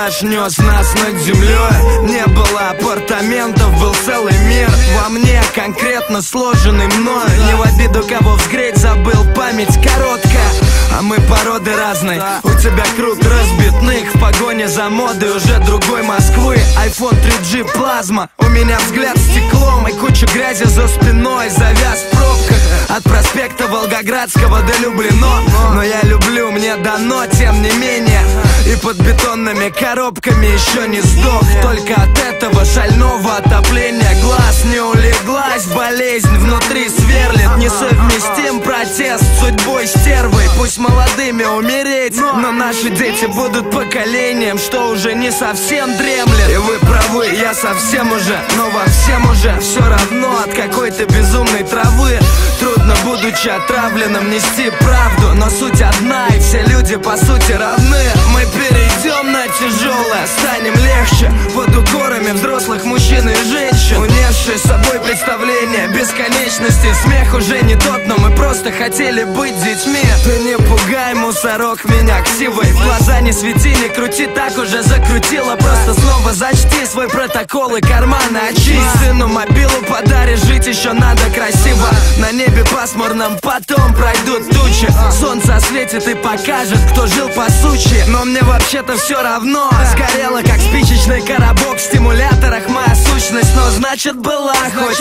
этаж нес нас над землей. Не было апартаментов, был целый мир во мне, конкретно сложенный мною. Не в обиду кого взгреть, забыл, память короткая. А мы породы разные, у тебя круг разбитных. В погоне за модой уже другой Москвы. iPhone 3G плазма, у меня взгляд стеклом и куча грязи за спиной. Завяз в пробках от проспекта Волгоградского до Люблино. Но я люблю, мне дано, тем не менее. И под бетонными коробками еще не сдох. Только от этого шального отопления глаз не улеглась. Болезнь внутри сверлит, несовместим протест с судьбой стервы. Пусть молодыми умереть, но наши дети будут поколением, что уже не совсем дремлет. И вы правы, я совсем уже, но вам всем уже все равно от какой-то безумной травы. Трудно, будучи отравленным, нести правду, но суть одна, и все люди по сути равны. Мы перейдем на тяжелое, станем легче под укорами взрослых мужчин и женщин, унесшие с собой представление бесконечности. Смех уже не тот, но мы просто хотели быть детьми. Ты не пугай, мусорок, меня ксивой. В глаза не свети, не крути, так уже закрутила. Просто снова зачти свой протокол и карманы очисть. Сыну мобилу подаришь, жить еще надо красиво. На небе пасмурном потом пройдут тучи. Солнце осветит и покажет, кто жил по сути. Но мне вообще-то все равно. Сгорела, как спичечный коробок в стимуляторах моя сущность. Но значит была хоть.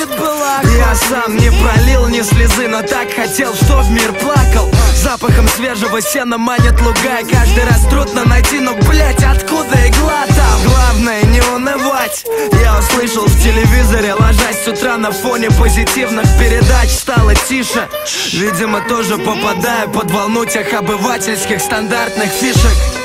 Я сам не пролил ни слезы, но так хотел, что в мир плакал. Запахом свежего сена манит луга, и каждый раз трудно найти, но, блять, откуда игла там? Главное не унывать. Я услышал в телевизоре, ложась с утра на фоне позитивных передач, стало тише. Видимо, тоже попадаю под волну тех обывательских стандартных фишек.